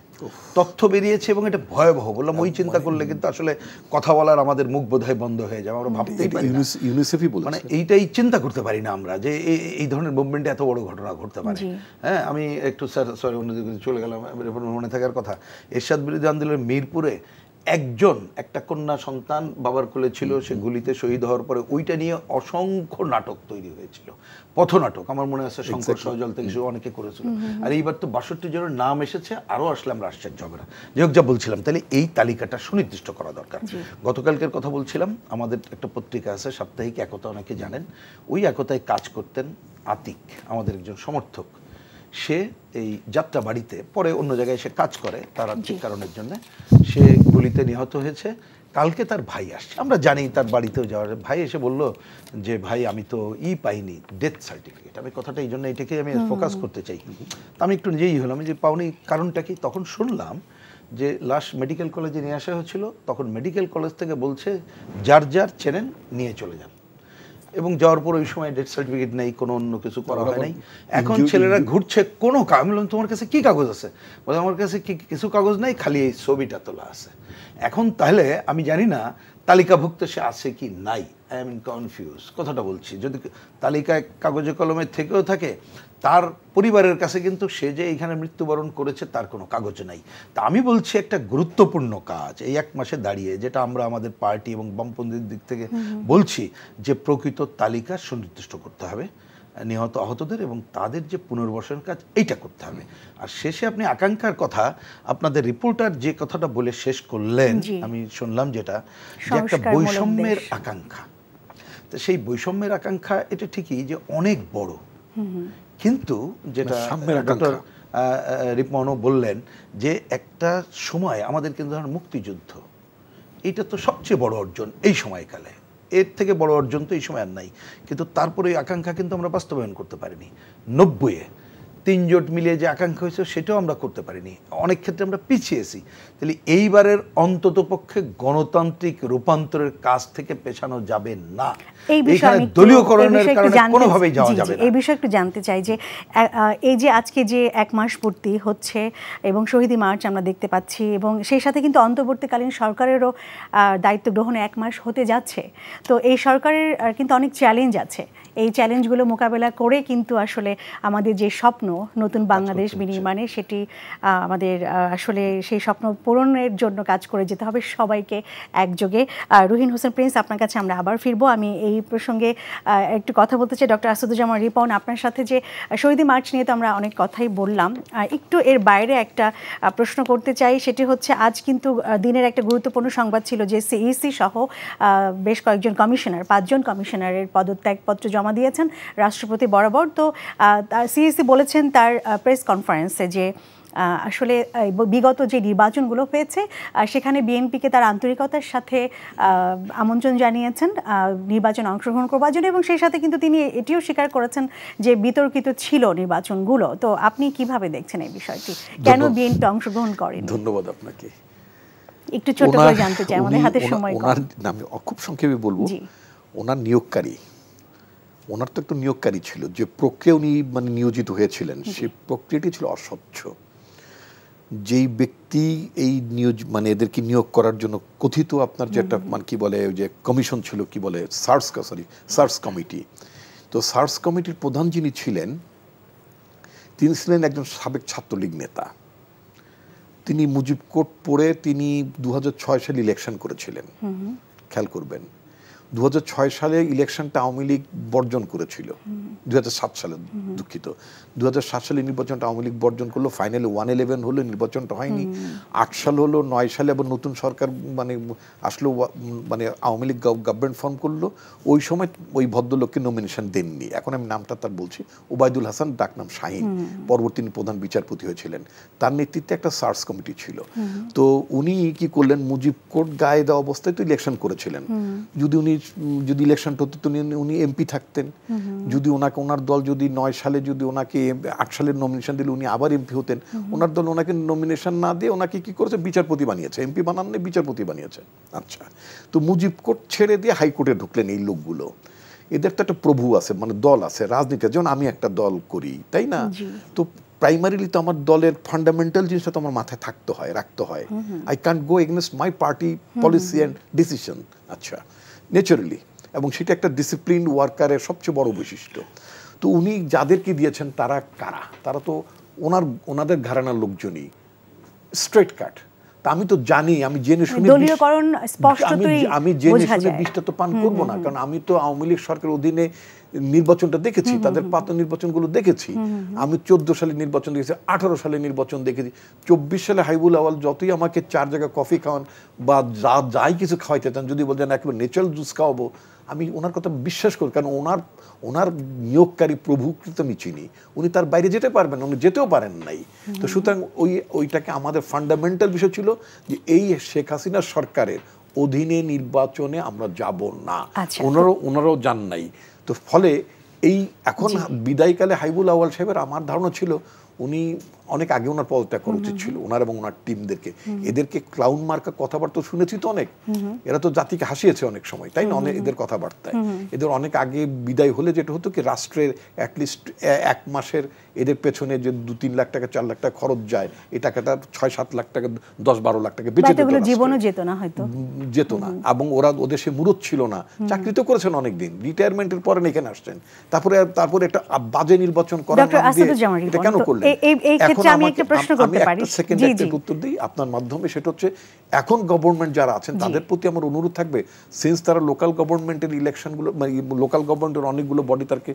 তথ্য বেরিয়েছে এবং এটা ভয়াবহ। বললাম ওই চিন্তা করলে কিন্তু আসলে কথা বলার আমাদের মুখ বোধহয় বন্ধ হয়ে যাবে। আমরা ভাবতেই পারি না, ইউনিসেফই বলে, মানে এইটাই চিন্তা করতে পারি না আমরা যে এই ধরনের মুভমেন্টে এত বড় ঘটনা ঘটতে পারে। হ্যাঁ, আমি একটু সরি অন্যদিকে চলে গেলাম। মনে থাকার কথা, এরশাদ বিরোধী আন্দোলনের মিরপুরে একটা কন্যা সন্তান বাবার কোলে ছিল, সে গুলিতে শহীদ হওয়ার পরে ওইটা নিয়ে অসংখ্য নাটক তৈরি হয়েছিল, পথনাটক। আমার মনে আছে শঙ্কর সহজল থেকে অনেকে করেছিল। আর এইবার তো 62 জনের নাম এসেছে, আরও আসলে আমরা আশ্চর্য হবে না। যাই হোক, যা বলছিলাম, তাহলে এই তালিকাটা সুনির্দিষ্ট করা দরকার। গতকালকের কথা বলছিলাম, আমাদের একটা পত্রিকা আছে সাপ্তাহিক একতা, অনেকে জানেন। ওই একতায় কাজ করতেন আতিক, আমাদের একজন সমর্থক। সে এই যাত্রা বাড়িতে, পরে অন্য জায়গায় সে কাজ করে তার আর্থিক কারণের জন্য, সে গুলিতে নিহত হয়েছে। কালকে তার ভাই আসছে, আমরা জানি তার বাড়িতেও যাওয়ার। ভাই এসে বলল যে ভাই, আমি তো পাইনি, ডেথ সার্টিফিকেট। আমি কথাটা এই জন্য এটাকে আমি ফোকাস করতে চাই। আমি একটু নিজেই হলাম যে পাওনি, কারণটা কি? তখন শুনলাম যে লাশ মেডিকেল কলেজে নিয়ে আসা হয়েছিল, তখন মেডিকেল কলেজ থেকে বলছে যার যার চেনেন নিয়ে চলে যান। এবং যাওয়ার পর ওই সময় ডেথ সার্টিফিকেট নেই, কোনো অন্য কিছু করা হয় নাই। এখন ছেলেরা ঘুরছে, কোনো আমি বললাম তোমার কাছে কি কাগজ আছে? বলে আমার কাছে কিছু কাগজ নাই, খালি এই ছবিটা তোলা আছে। এখন তাহলে আমি জানি না তালিকাভুক্ত সে আছে কি নাই। আই এম কনফিউজ, কথাটা বলছি। যদি তালিকায় কাগজে কলমে থেকেও থাকে, তার পরিবারের কাছে কিন্তু সে যে এখানে মৃত্যুবরণ করেছে তার কোনো কাগজ নাই। তা আমি বলছি একটা গুরুত্বপূর্ণ কাজ এই এক মাসে দাঁড়িয়ে, যেটা আমরা আমাদের পার্টি এবং বামপন্থীর দিক থেকে বলছি, যে প্রকৃত তালিকা সুনির্দিষ্ট করতে হবে নিহত আহতদের এবং তাদের যে পুনর্বাসন কাজ, এইটা করতে হবে। আর শেষে আপনি আকাঙ্ক্ষার কথা, আপনাদের রিপোর্টার যে কথাটা বলে শেষ করলেন, আমি শুনলাম যেটা, যে একটা বৈষম্যের আকাঙ্ক্ষা। তো সেই বৈষম্যের আকাঙ্ক্ষা এটা ঠিকই যে অনেক বড়, কিন্তু যেটা ডক্টর রিপনও বললেন যে একটা সময় আমাদের কিন্তু মুক্তিযুদ্ধ, এটা তো সবচেয়ে বড় অর্জন এই সময়কালে, এর থেকে বড় অর্জন তো এই সময় আর নাই, কিন্তু তারপরে এই আকাঙ্ক্ষা কিন্তু আমরা বাস্তবায়ন করতে পারিনি। 90-এ 3 জোট মিলিয়ে যে আকাঙ্ক্ষা হয়েছে সেটাও আমরা করতে পারিনি, অনেক ক্ষেত্রে আমরা পিছিয়েছি। তাহলে এইবারের অন্তত পক্ষে গণতান্ত্রিক রূপান্তরের কাজ থেকে পেছানো যাবে না, এখানে দলীয়করণের কারণে কোনোভাবেই যাওয়া যাবে না। এই বিষয়ে একটু জানতে চাই যে এই যে আজকে যে 1 মাস পূর্তি হচ্ছে এবং শহীদি মার্চ আমরা দেখতে পাচ্ছি, এবং সেই সাথে কিন্তু অন্তর্বর্তীকালীন সরকারেরও দায়িত্ব গ্রহণে 1 মাস হতে যাচ্ছে। তো এই সরকারের কিন্তু অনেক চ্যালেঞ্জ আছে, এই চ্যালেঞ্জগুলো মোকাবেলা করে কিন্তু আসলে আমাদের যে স্বপ্ন নতুন বাংলাদেশ বিনির্মাণে, সেটি আমাদের আসলে সেই স্বপ্ন পূরণের জন্য কাজ করে যেতে হবে সবাইকে একযোগে। রুহিন হোসেন প্রিন্স, আপনার কাছে আমরা আবার ফিরবো। আমি এই প্রসঙ্গে একটু কথা বলতে চাই ডক্টর আসাদুজ্জামান রিপন, আপনার সাথে যে শহীদি মার্চ নিয়ে তো আমরা অনেক কথাই বললাম, একটু এর বাইরে একটা প্রশ্ন করতে চাই। সেটি হচ্ছে আজ কিন্তু দিনের একটা গুরুত্বপূর্ণ সংবাদ ছিল যে সিইসি সহ বেশ কয়েকজন কমিশনার, 5 জন কমিশনারের পদত্যাগপত্র জমা দিয়েছেন রাষ্ট্রপতি বরাবর। তো সিইসি বলেছেন তার প্রেস কনফারেন্সে যে আসলে বিগত যে নির্বাচনগুলো হয়েছে সেখানে বিএনপিকে তার আন্তরিকতার সাথে আমন্ত্রণ জানিয়েছেন নির্বাচনে অংশগ্রহণ করবার জন্য, এবং সেই সাথে কিন্তু তিনি এটিও স্বীকার করেছেন যে বিতর্কিত ছিল নির্বাচনগুলো। তো আপনি কিভাবে দেখছেন এই বিষয়টি, কেন বিএনপি অংশগ্রহণ করেন? ধন্যবাদ আপনাকে। একটু ছোট করে জানতে চাই, আমাদের হাতে সময় কম। আমি খুব সংক্ষেপে বলবো, ওনার নিয়োগকারী, ওনার তো একটা নিয়োগকারী ছিল, যে প্রক্রিয়া উনি মানে নিয়োজিত হয়েছিলেন সেই প্রক্রিয়াটি ছিল অস্বচ্ছ। যেই ব্যক্তি এই মানে এদেরকে নিয়োগ করার জন্য কথিত আপনার যেটা মানে কি বলে যে কমিশন ছিল, কি বলে সার্চ কমিটি, তো সার্চ কমিটির প্রধান যিনি ছিলেন তিনি ছিলেন একজন সাবেক ছাত্রলীগ নেতা। তিনি মুজিব কোড পড়ে তিনি 2006 সালে ইলেকশন করেছিলেন, খেয়াল করবেন। 2006 সালে ইলেকশনটা আওয়ামী লীগ বর্জন করেছিল, 2007 সালে, দুঃখিত, 2007 সালে নির্বাচনটা আওয়ামী লীগ বর্জন করলো। ফাইনালি 111 হলো, নির্বাচনটা হয়নি। 8 সাল হলো, 9 সালে আবার নতুন সরকার মানে আসলো, মানে আওয়ামী লীগ গভর্নমেন্ট ফর্ম করলো। ওই সময় ওই ভদ্রলোককে নমিনেশন দেননি, এখন আমি নামটা তার বলছি, ওবায়দুল হাসান, ডাকনাম শাহিন, পরবর্তী প্রধান বিচারপতি হয়েছিলেন। তার নেতৃত্বে একটা সার্চ কমিটি ছিল। তো উনি কি করলেন, মুজিব কোড গায়ে দেওয়া অবস্থায় তো ইলেকশন করেছিলেন। যদি ইলেকশনটা হতো তো উনি এমপি থাকতেন। যদি ওনার দল যদি 9 সালে যদি ওনাকে 8 সালের নমিনেশন দিলে উনি আবার এমপি হতেন। ওনার দল ওনাকে নমিনেশন না দিয়ে ওনাকে কি করেছে, বিচারপতি বানিয়েছে, এমপি বানাননি, বিচারপতি বানিয়েছে। আচ্ছা, তো মুজিব কোড ছেড়ে দিয়ে হাইকোর্টে ঢুকলেন এই লোকগুলো। এদের তো একটা প্রভু আছে, মানে দল আছে, রাজনীতি, যেমন আমি একটা দল করি, তাই না? তো প্রাইমারিলি তো আমার দলের ফান্ডামেন্টাল জিনিসটা তো আমার মাথায় থাকতে হয়, রাখতে হয়। I can't go against my party policy and decision. আচ্ছা, ন্যাচারালি, এবং সেটা একটা ডিসিপ্লিন ওয়ার্কারের সবচেয়ে বড় বৈশিষ্ট্য। তো উনি যাদেরকে দিয়েছেন তারা কারা? তারা তো ওনাদের ঘরানার লোকজনই, স্ট্রেট কাট। তা আমি তো জানি, আমি জেনে শুনে আমি জেনে শুনে বিষটা তো পান করবো না, কারণ আমি তো আওয়ামী লীগ সরকারের অধীনে নির্বাচনটা দেখেছি, তাদের প্রাত নির্বাচনগুলো দেখেছি। আমি 14 সালে নির্বাচন দেখেছি, 18 সালে নির্বাচন দেখেছি, 24 সালে হাইবুল আওয়াল যতই আমাকে 4 জায়গায় কফি খাওয়ান বা যাই কিছু খাওয়াইতে চান, যদি বলছেন একেবারে ন্যাচারাল জুস খাওয়াবো, আমি ওনার কথা বিশ্বাস করি, কারণ ওনার নিয়োগকারী প্রভুকে আমি চিনি। উনি তার বাইরে যেতে পারবেন, উনি যেতেও পারেন নাই। তো সুতরাং ওইটাকে আমাদের ফান্ডামেন্টাল বিষয় ছিল যে এই শেখ হাসিনা সরকারের অধীনে নির্বাচনে আমরা যাব না, ওনারাও যান নাই। তো ফলে এই এখন বিদায়কালে হাইবুল আওয়াল সাহেবের আমার ধারণা ছিল উনি অনেক আগে ওনার পদত্যাগ করা উচিত ছিল, ওনার এবং ওনার টিমদেরকে। এদেরকে ক্লাউন মার্কা কথাবার্তা শুনেছি তো অনেক, এরা তো জাতিকে হাসিয়েছে অনেক সময়, তাই না? অনেক এদের কথাবার্তায় এদের অনেক আগে বিদায় হলে যেটা হতো কি, রাষ্ট্রের অ্যাটলিস্ট 1 মাসের এদের পেছনে যে 2-3 লাখ টাকা 4 লাখ টাকা খরচ যায়, এই টাকাটা 6-7 লাখ টাকা 10-12 লাখ টাকা বেঁচে যেত না। এবং ওদের সে মুরত ছিল না, চাকরি তো করেছেন অনেকদিন, রিটায়ারমেন্টের পরে এখানে আসছেন, তারপরে একটা বাজে নির্বাচন করার এটা কেন করলেন? আমি একটা প্রশ্ন করতে পারি, উত্তর দিই আপনার মাধ্যমে। সেটা হচ্ছে, এখন গভর্নমেন্ট যারা আছেন তাদের প্রতি আমার অনুরোধ থাকবে, সিন্স তারা লোকাল গভর্নমেন্টের ইলেকশনগুলো, লোকাল গভর্নমেন্টের অনেকগুলো বডি তাকে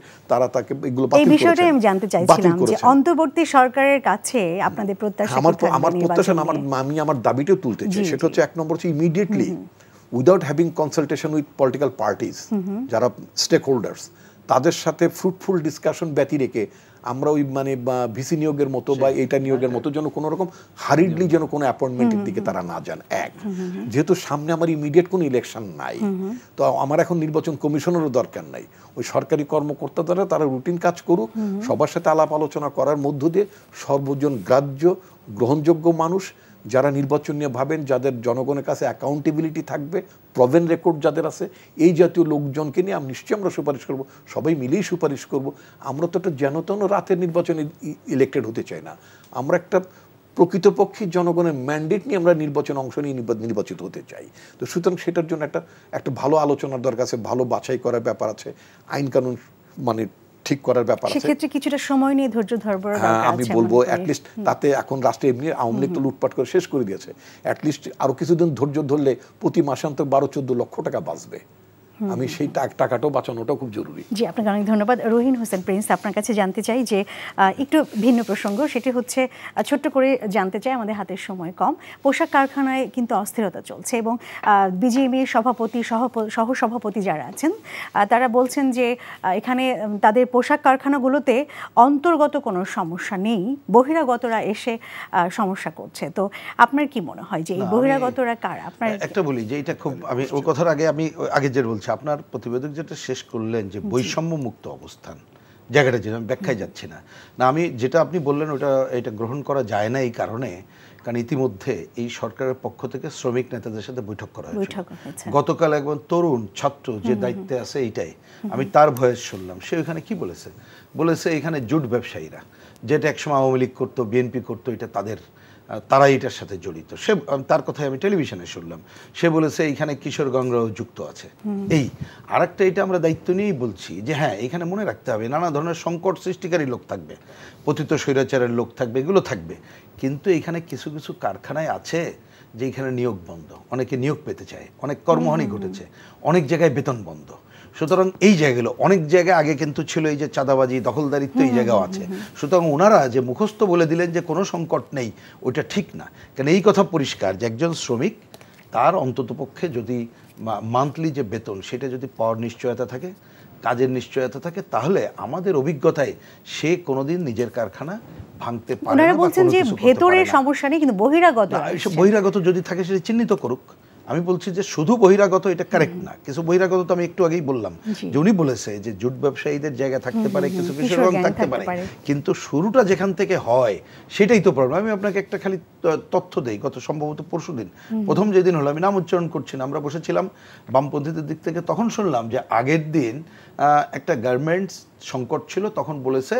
এগুলো বাতিল করেছে। এই বিষয়টা আমি জানতে চাইছিলাম যে অন্তর্বর্তী সরকারের কাছে আপনাদের প্রত্যাশা কি থাকবে? আমার প্রত্যাশা, আমি আমার দাবিটাও তুলতে চাই। সেটা হচ্ছে 1 নম্বর হচ্ছে immediately without having consultation with political parties, যারা স্টেক হোল্ডার্স, তাদের সাথে ফ্রুটফুল ডিসকাশন ব্যতি রেখে আমরা ওই মানে ভিসি নিয়োগের মতো বা এইটা নিয়োগের মতো যেন কোনো রকম হারিডলি যেন কোনো অ্যাপয়েন্টমেন্টের দিকে তারা না যান। এক, যেহেতু সামনে আমার ইমিডিয়েট কোনো ইলেকশন নাই, তো আমার এখন নির্বাচন কমিশনেরও দরকার নাই, ওই সরকারি কর্মকর্তা দ্বারা তারা রুটিন কাজ করুক, সবার সাথে আলাপ আলোচনা করার মধ্য দিয়ে সর্বজন গ্রাহ্য গ্রহণযোগ্য মানুষ যারা নির্বাচন নিয়ে ভাবেন, যাদের জনগণের কাছে অ্যাকাউন্টেবিলিটি থাকবে, প্রভেন রেকর্ড যাদের আছে, এই জাতীয় লোকজনকে নিয়ে নিশ্চয়ই আমরা সুপারিশ করব, সবাই মিলেই সুপারিশ করব। আমরা তো একটা যেন তেন রাতের নির্বাচনে ইলেক্টেড হতে চাই না, আমরা একটা প্রকৃতপক্ষে জনগণের ম্যান্ডেট নিয়ে আমরা নির্বাচনে অংশ নিয়ে নির্বাচিত হতে চাই। তো সুতরাং সেটার জন্য একটা ভালো আলোচনার দরকার আছে, ভালো বাছাই করার ব্যাপার আছে, আইন কানুন মানে ঠিক করার ব্যাপার আছে। সেক্ষেত্রে কিছুটা সময় নিয়ে ধৈর্য ধরবার দরকার আছে। আমি বলবো অ্যাটলিস্ট তাতে এখন রাষ্ট্রে এমনি আওয়ামী লীগ তো লুটপাট করে শেষ করে দিয়েছে, অ্যাটলিস্ট আরো কিছুদিন ধৈর্য ধরলে প্রতি মাসান্তর 12-14 লক্ষ টাকা বাঁচবে। আমি সেই টাকাটাও বাঁচানোটাও খুব জরুরি। জি, আপনাকে অনেক ধন্যবাদ। রহিন হোসেন প্রিন্স, আপনার কাছে জানতে চাই যে একটু ভিন্ন প্রসঙ্গ, সেটি হচ্ছে ছোট্ট করে জানতে চাই, আমাদের হাতের সময় কম, পোশাক কারখানায় কিন্তু অস্থিরতা চলছে এবং বিজিএমইএর সভাপতি সহসভাপতি যারা আছেন তারা বলছেন যে এখানে তাদের পোশাক কারখানাগুলোতে অন্তর্গত কোনো সমস্যা নেই, বহিরাগতরা এসে সমস্যা করছে। তো আপনার কি মনে হয় যে এই বহিরাগতরা কারা? আপনার একটা বলি যে এটা খুব, আমি ওই কথার আগে যে বলছি, আপনার প্রতিবেদক যেটা শেষ করলেন যে বৈষম্য মুক্ত অবস্থান, জায়গাটা যেটা আমি ব্যাখ্যায় যাচ্ছি না, আমি যেটা আপনি বললেন এটা গ্রহণ করা যায় না এই কারণে, কারণ ইতিমধ্যে এই সরকারের পক্ষ থেকে শ্রমিক নেতাদের সাথে বৈঠক করা হয়েছে। গতকাল একজন তরুণ ছাত্র যে দায়িত্বে আছে এইটাই, আমি তার ভয়েস শুনলাম, সে ওইখানে কি বলেছে এখানে জুট ব্যবসায়ীরা, যেটা একসময় আওয়ামী লীগ করতো, বিএনপি করতো, এটা তারাই এটার সাথে জড়িত। তার কথাই আমি টেলিভিশনে শুনলাম, সে বলেছে এইখানে কিশোরগঞ্জরাও যুক্ত আছে। এই আরেকটা, এটা আমরা দায়িত্ব নিয়েই বলছি যে হ্যাঁ, এখানে মনে রাখতে হবে নানা ধরনের সংকট সৃষ্টিকারী লোক থাকবে, পতিত স্বৈরাচারের লোক থাকবে, এগুলো থাকবে, কিন্তু এখানে কিছু কিছু কারখানায় আছে যে এখানে নিয়োগ বন্ধ, অনেকে নিয়োগ পেতে চায়, অনেক কর্মহানি ঘটেছে, অনেক জায়গায় বেতন বন্ধ। সুতরাং এই জায়গাগুলো অনেক জায়গায় আগে কিন্তু ছিল এই যে চাঁদাবাজি, দখলদারিত্ব, এই জায়গাও আছে। সুতরাং ওনারা যে মুখস্থ বলে দিলেন যে কোনো সংকট নেই, ওইটা ঠিক না। কারণ এই কথা পরিষ্কার যে একজন শ্রমিক তার অন্ততপক্ষে যদি মান্থলি যে বেতন, সেটা যদি পাওয়ার নিশ্চয়তা থাকে, কাজের নিশ্চয়তা থাকে, তাহলে আমাদের অভিজ্ঞতায় সে কোনোদিন নিজের কারখানা ভাঙতে পারে না। ওনারা বলছেন যে ভেতরের সমস্যা নেই, কিন্তু বহিরাগত যদি থাকে সেটা চিহ্নিত করুক। আমি বলছি যে শুধু বহিরাগত এটা কারেক্ট না, কিছু বহিরাগত তো আমি একটু আগেই বললাম যে উনি বলেছে যে জুট ব্যবসায়ীদের জায়গা থাকতে পারে, কিছু কিছু রং থাকতে পারে, কিন্তু শুরুটা যেখান থেকে হয় সেটাই তো প্রবলেম। আমি আপনাকে একটা খালি তথ্য দেই, গত সম্ভবত পরশুদিন প্রথম যেদিন হলো, আমি নাম উচ্চারণ করছি না, আমরা বসেছিলাম বামপন্থীদের দিক থেকে, তখন শুনলাম যে আগের দিন একটা গার্মেন্টস সংকট ছিল, তখন বলেছে,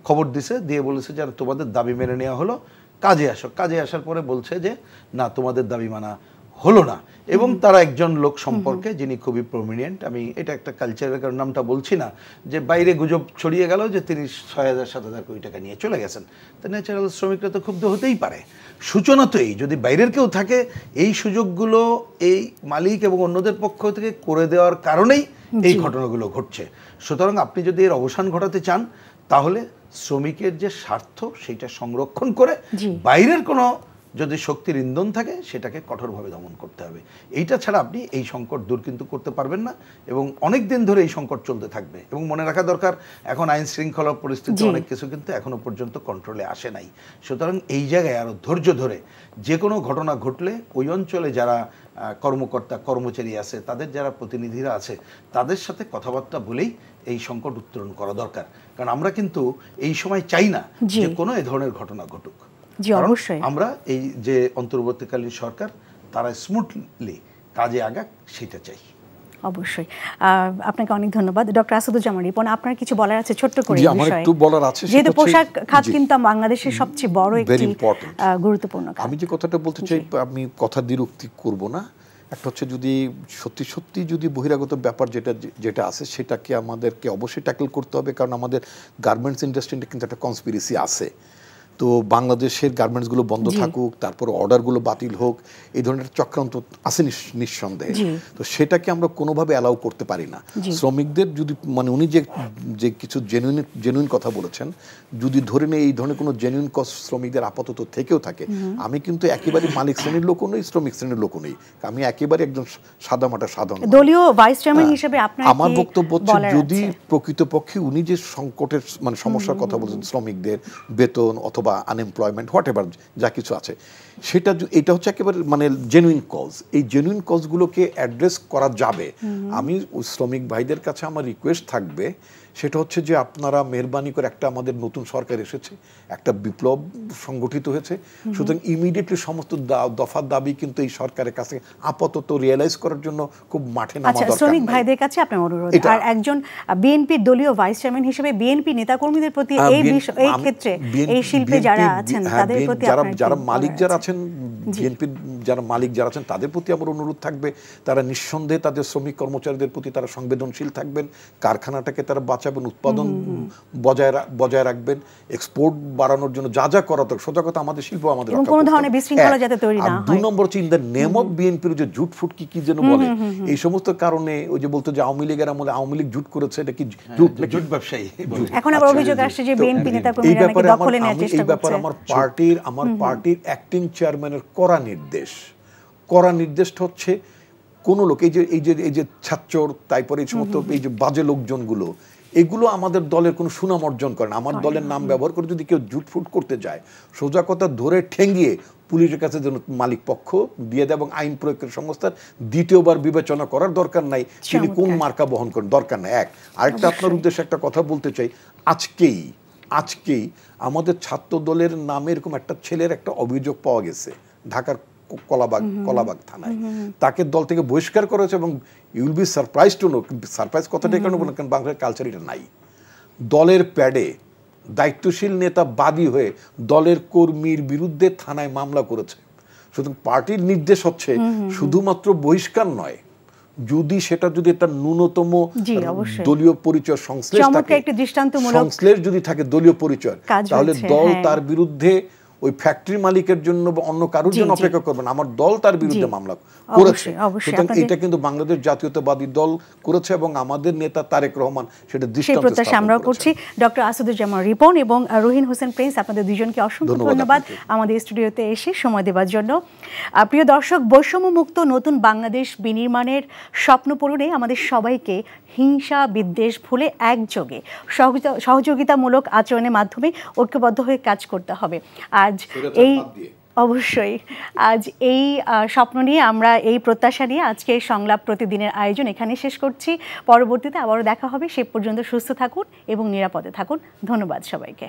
খবর দিয়ে বলেছে যে তোমাদের দাবি মেনে নেওয়া হলো, কাজে আসো। কাজে আসার পরে বলছে যে না, তোমাদের দাবি মানা হলো না। এবং তারা একজন লোক সম্পর্কে যিনি খুবই প্রমিনেন্ট, আমি এটা একটা কালচারের কারণ নামটা বলছি না, যে বাইরে গুজব ছড়িয়ে গেল যে তিনি 6,000-7,000 কোটি টাকা নিয়ে চলে গেছেন। তো ন্যাচারাল শ্রমিকরা তো ক্ষুব্ধ হতেই পারে। সূচনা তো এই, যদি বাইরের কেউ থাকে, এই সুযোগগুলো এই মালিক এবং অন্যদের পক্ষ থেকে করে দেওয়ার কারণেই এই ঘটনাগুলো ঘটছে। সুতরাং আপনি যদি এর অবসান ঘটাতে চান, তাহলে শ্রমিকের যে স্বার্থ সেটা সংরক্ষণ করে বাইরের কোনো যদি শক্তির ইন্ধন থাকে সেটাকে কঠোরভাবে দমন করতে হবে। এইটা ছাড়া আপনি এই সংকট দূর কিন্তু করতে পারবেন না, এবং অনেক দিন ধরে এই সংকট চলতে থাকবে। এবং মনে রাখা দরকার, এখন আইন শৃঙ্খলা পরিস্থিতি অনেক কিছু কিন্তু এখনো পর্যন্ত কন্ট্রোলে আসে নাই। সুতরাং এই জায়গায় আরও ধৈর্য ধরে যে কোনো ঘটনা ঘটলে ওই অঞ্চলে যারা কর্মকর্তা কর্মচারী আছে, তাদের যারা প্রতিনিধিরা আছে, তাদের সাথে কথাবার্তা বলেই এই সংকট উত্তরণ করা দরকার। কারণ আমরা কিন্তু এই সময় চাই না যে কোনো এ ধরনের ঘটনা ঘটুক। আমরা এই যে অন্তর্বর্তীকালীন সরকার, তারা স্মুথলি কাজে আগাক, সেটা চাই। অবশ্যই। আপনাকে অনেক ধন্যবাদ। ডক্টর আসাদুজ্জামান রিপন, আপনার কিছু বলার আছে ছোট্ট করে? আমার একটু বলার আছে, যেহেতু পোশাক খাত কিন্তু বাংলাদেশের সবচেয়ে বড় একটি গুরুত্বপূর্ণ খাত। আমি যে কথাটা বলতে চাই, আমি কথা দ্বিরুক্তি করব না। একটা হচ্ছে, যদি সত্যি যদি বহিরাগত ব্যাপার যেটা আছে, সেটাকে আমাদেরকে অবশ্যই ট্যাকল করতে হবে, কারণ আমাদের গার্মেন্টস ইন্ডাস্ট্রিতে কিন্তু একটা কনস্পিরেসি আছে। তো বাংলাদেশের গার্মেন্টসগুলো বন্ধ থাকুক, তারপর অর্ডারগুলো বাতিল হোক, এই ধরনের চক্রান্ত আছে নিঃসন্দেহে। তো সেটাকে আমরা কোনোভাবে অ্যালাউ করতে পারি না। শ্রমিকদের যদি মানে উনি যে কিছু জেনুইন কথা বলেছেন, যদি ধরে নেই এই ধরনের কোনো জেনুইন কজ শ্রমিকদের আপাতত থেকেও থাকে, আমি কিন্তু একেবারে মালিক শ্রেণীর লোকও নই, শ্রমিক শ্রেণীর লোকও নই, আমি একেবারে একজন সাদামাটা সাধারণ দলীয় ভাইস চেয়ারম্যান হিসেবে আপনার আমার বক্তব্য হচ্ছে, যদি প্রকৃতপক্ষে উনি যে সংকটের মানে সমস্যার কথা বলছেন, শ্রমিকদের বেতন অথবা আনএমপ্লয়মেন্ট হোয়াট এভার যা কিছু আছে, সেটা এটা হচ্ছে একেবারে মানে জেনুইন কজ। এই জেনুইন কজগুলোকে অ্যাড্রেস করা যাবে। আমি শ্রমিক ভাইদের কাছে আমার রিকোয়েস্ট থাকবে, সেটা হচ্ছে যে আপনারা মেহরবানি করে, একটা আমাদের নতুন সরকার এসেছে, একটা বিপ্লব সংগঠিত হয়েছে, সুতরাং ইমিডিয়েটলি সমস্ত দফার দাবি কিন্তু এই সরকারের কাছে আপাতত রিয়েলাইজ করার জন্য খুব মাঠে নামা দরকার। শ্রমিক ভাইদের কাছে আপনার অনুরোধ, আর একজন বিএনপির দলীয় ভাইস চেয়ারম্যান হিসেবে বিএনপি নেতাকর্মীদের প্রতি এই ক্ষেত্রে এই শিল্পে যারা আছেন তাদের প্রতি যারা মালিক যারা আছেন, বিএনপির যারা মালিক যারা আছেন, তাদের প্রতি আমার অনুরোধ থাকবে, তারা নিঃসন্দেহে তাদের শ্রমিক কর্মচারীদের প্রতি তারা সংবেদনশীল থাকবেন, কারখানাটাকে তারা বাঁচাবেন, উৎপাদন বজায় রাখবেন, এক্সপোর্ট বাড়ানোর জন্য যা যা করা দরকার, সোজা কথা আমাদের শিল্প আমাদের কোনো ধরনের বিশৃঙ্খলা যাতে তৈরি না হয়। 2 নম্বর হচ্ছে ইন দ্য নেম অফ বিএনপির যে জুট ফুট কি যেন বলে, এই সমস্ত কারণে ওই যে বলতো যে আওয়ামী লীগের আমলে আওয়ামী লীগ জুট করেছে, এটা কি জুট ব্যবসায়ী, এখন আবার অভিযোগ আসছে যে বিএনপি নেতাকর্মীরা নাকি দখলে নেওয়ার চেষ্টা করছে। এই ব্যাপারে আমার পার্টির অ্যাক্টিং চেয়ারম্যানের কড়া নির্দেশটা হচ্ছে, কোন লোক এই যে ছাত্র, তারপরে এই সমস্ত এই যে বাজে লোকজনগুলো, এগুলো আমাদের দলের কোনো সুনাম অর্জন করে না। আমার দলের নাম ব্যবহার করে যদি কেউ জুটফুট করতে যায়, সোজা কথা ধরে ঠেঙ্গিয়ে পুলিশের কাছে যেন মালিক পক্ষ দিয়ে দেয়, এবং আইন প্রয়োগের সংস্থার দ্বিতীয়বার বিবেচনা করার দরকার নাই তিনি কোন মার্কা বহন করেন, দরকার নাই। আরেকটা আপনার উদ্দেশ্যে একটা কথা বলতে চাই, আজকেই আমাদের ছাত্র দলের নামে এরকম একটা ছেলের একটা অভিযোগ পাওয়া গেছে ঢাকার কলাবাগ থানায়, তাকে দল থেকে বহিষ্কার করা হয়েছে। এবং you'll be surprise to know, surprise কথাটা কেন বলেন, কারণ বাংলার কালচার এটা নাই। দলের প্যাডে দায়িত্বশীল নেতা বাদী হয়ে দলের কর্মীর বিরুদ্ধে থানায় মামলা করেছে। সুতরাং পার্টির নির্দেশ হচ্ছে শুধুমাত্র বহিষ্কার নয়, যদি একটা ন্যূনতম দলীয় পরিচয় সংশ্লেষ যদি থাকে দলীয় পরিচয়, তাহলে দল তার বিরুদ্ধে ওই ফ্যাক্টরি মালিকের জন্য বা অন্য কারোর জন্য অপেক্ষা করবেন। আমার দল তার বিরুদ্ধে মামলা করেছে, সুতরাং এটা কিন্তু বাংলাদেশ জাতীয়তাবাদী দল করেছে এবং আমাদের নেতা তারেক রহমান সেটা দৃষ্টান্ত আমরা করছি। ডক্টর আসাদুজ্জামান রিপন এবং রহিন হোসেন প্রিন্স, আপনাদের দুজনকে অসংখ্য ধন্যবাদ আমাদের স্টুডিওতে এসে সময় দেওয়ার জন্য। প্রিয় দর্শক, বৈষম্যমুক্ত নতুন বাংলাদেশ বিনির্মাণের স্বপ্ন পূরণে আমাদের সবাইকে হিংসা বিদ্বেষ ভুলে একযোগে সহযোগিতামূলক আচরণের মাধ্যমে ঐক্যবদ্ধ হয়ে কাজ করতে হবে। আজ এই স্বপ্ন নিয়ে, আমরা এই প্রত্যাশা নিয়ে আজকে সংলাপ প্রতিদিনের আয়োজন এখানে শেষ করছি। পরবর্তীতে আবারও দেখা হবে, সে পর্যন্ত সুস্থ থাকুন এবং নিরাপদে থাকুন। ধন্যবাদ সবাইকে।